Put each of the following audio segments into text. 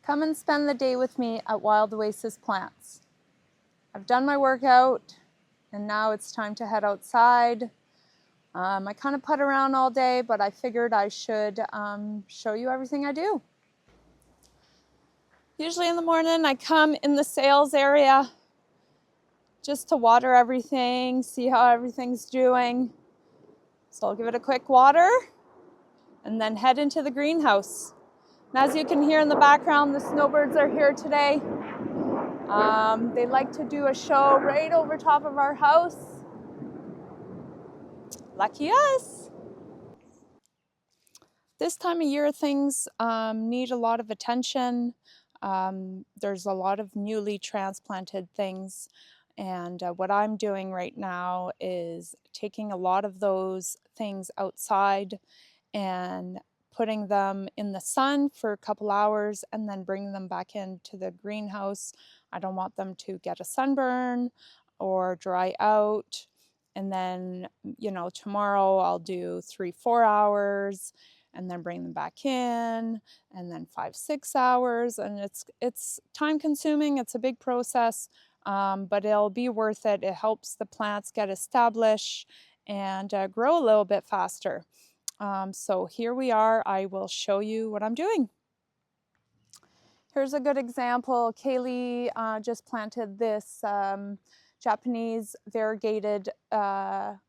Come and spend the day with me at Wild Oasis Plants. I've done my workout and now it's time to head outside. I kind of put around all day, but I figured I should show you everything I do. Usually in the morning I come in the sales area just to water everything, see how everything's doing. So I'll give it a quick water and then head into the greenhouse. And as you can hear in the background, the snowbirds are here today. They like to do a show right over top of our house. Lucky us. This time of year, things need a lot of attention. There's a lot of newly transplanted things. And what I'm doing right now is taking a lot of those things outside and putting them in the sun for a couple hours and then bringing them back into the greenhouse. I don't want them to get a sunburn or dry out. And then, tomorrow I'll do 3-4 hours and then bring them back in, and then 5-6 hours. And it's time consuming. It's a big process, but it'll be worth it. It helps the plants get established and grow a little bit faster. So here we are. I will show you what I'm doing. Here's a good example. Kaylee just planted this Japanese variegated Aralia,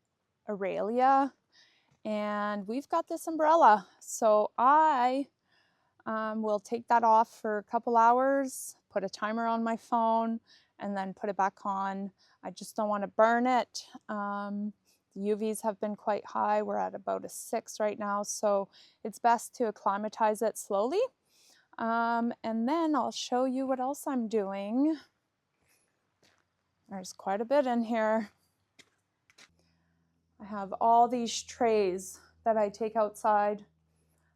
and we've got this umbrella. So I will take that off for a couple hours, put a timer on my phone, and then put it back on. I just don't want to burn it. The UVs have been quite high. We're at about a 6 right now, so it's best to acclimatize it slowly. And then I'll show you what else I'm doing. There's quite a bit in here. I have all these trays that I take outside.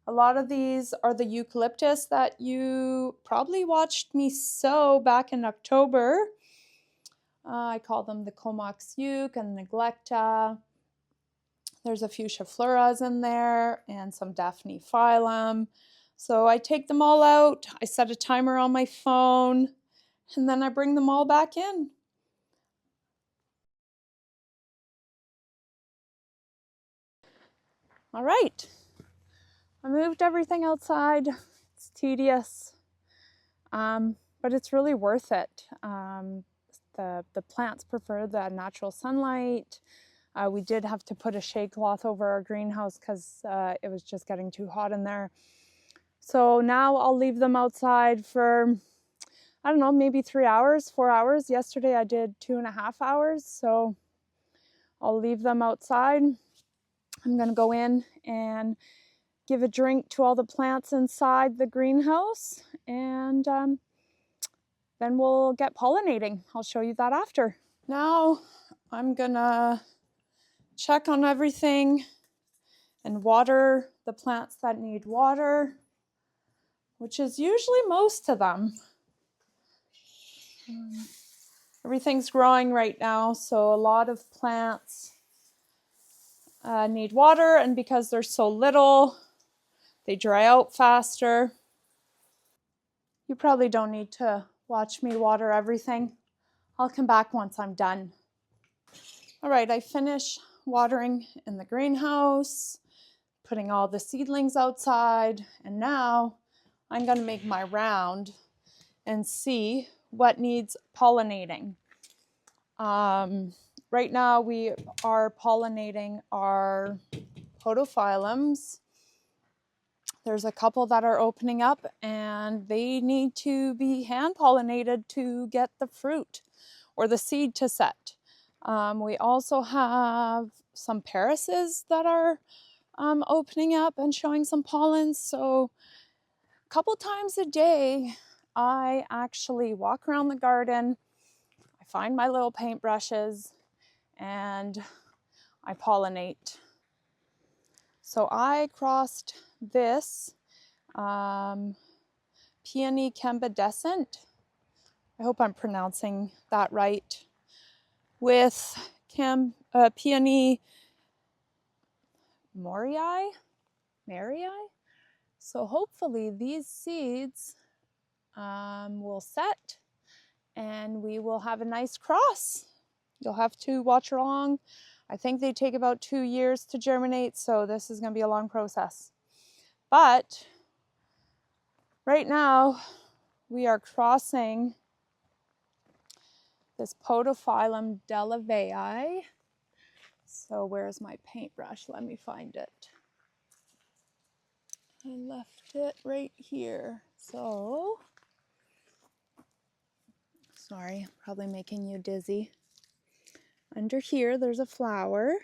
A lot of these are the eucalyptus that you probably watched me sow back in October. I call them the Comox Euc and Neglecta. There's a few Chafluras in there and some Daphne Phyllum. So I take them all out, I set a timer on my phone, and then I bring them all back in. All right, I moved everything outside. It's tedious, but it's really worth it. The plants prefer the natural sunlight. We did have to put a shade cloth over our greenhouse because it was just getting too hot in there. So now I'll leave them outside for, I don't know, maybe 3 hours, 4 hours. Yesterday I did 2.5 hours, so I'll leave them outside. I'm gonna go in and give a drink to all the plants inside the greenhouse, and then we'll get pollinating. I'll show you that after. Now I'm gonna check on everything and water the plants that need water, which is usually most of them. Everything's growing right now, so a lot of plants need water, and because they're so little, they dry out faster. You probably don't need to watch me water everything. I'll come back once I'm done. All right, I finished watering in the greenhouse, putting all the seedlings outside, and now I'm going to make my round and see what needs pollinating. Right now we are pollinating our podophyllums. There's a couple that are opening up and they need to be hand pollinated to get the fruit or the seed to set. We also have some Parises that are opening up and showing some pollen. So a couple times a day, I actually walk around the garden, I find my little paintbrushes, and I pollinate. So I crossed this Peony Cambidescent, I hope I'm pronouncing that right, with Peony Morii. So hopefully these seeds will set and we will have a nice cross. You'll have to watch along. I think they take about 2 years to germinate, so this is going to be a long process. But right now we are crossing this Podophyllum delavei. So where's my paintbrush? Let me find it. I left it right here. So, sorry, probably making you dizzy. Under here, there's a flower.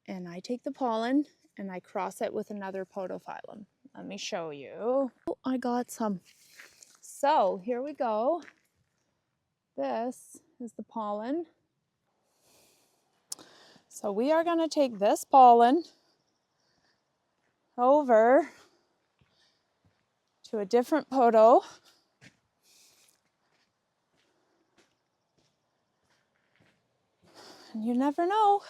And I take the pollen and I cross it with another Podophyllum. Let me show you. Oh, I got some. So here we go. This is the pollen. So we are going to take this pollen over to a different podo. And you never know.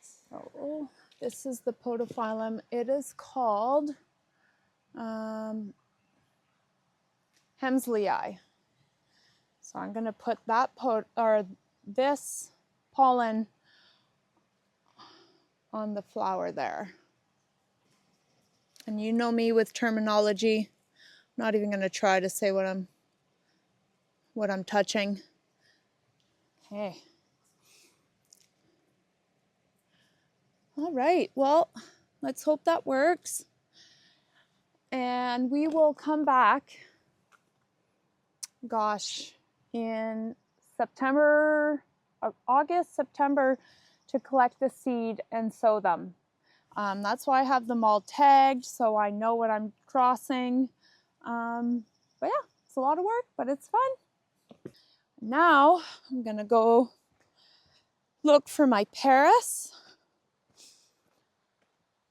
So this is the Podophyllum. It is called Hemsley. So I'm going to put that this pollen on the flower there. And you know me with terminology. I'm not even going to try to say what I'm touching. Okay. All right. Well, let's hope that works. And we will come back, gosh, in August, September, to collect the seed and sow them. That's why I have them all tagged, so I know what I'm crossing. But yeah, it's a lot of work, but it's fun. Now I'm gonna go look for my Paris.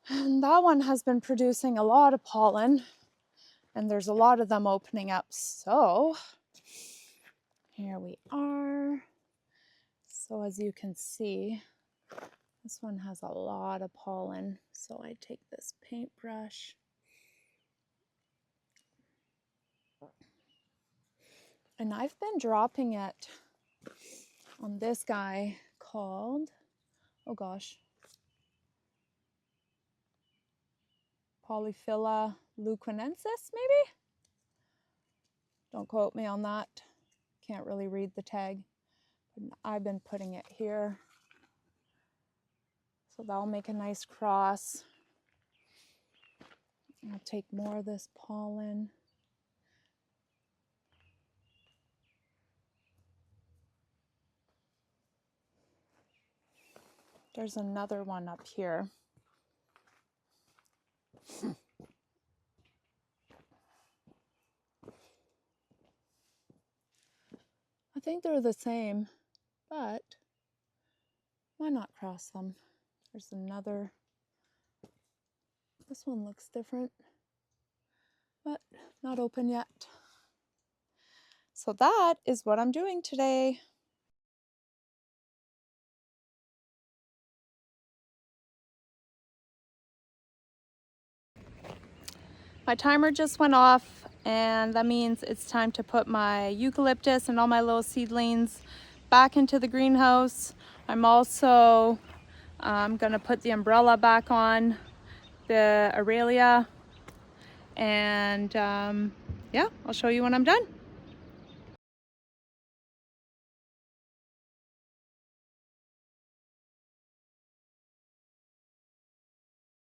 And that one has been producing a lot of pollen, and there's a lot of them opening up. So here we are. So as you can see, this one has a lot of pollen. So I take this paintbrush and I've been dropping it on this guy called, oh gosh, Polyphylla leuquinensis, maybe? Don't quote me on that. Can't really read the tag. I've been putting it here. So that'll make a nice cross. I'll take more of this pollen. There's another one up here. I think they're the same, but why not cross them? There's another. This one looks different, but not open yet. So that is what I'm doing today. My timer just went off, and that means it's time to put my eucalyptus and all my little seedlings back into the greenhouse. I'm also gonna put the umbrella back on the Aurelia, and yeah, I'll show you when I'm done.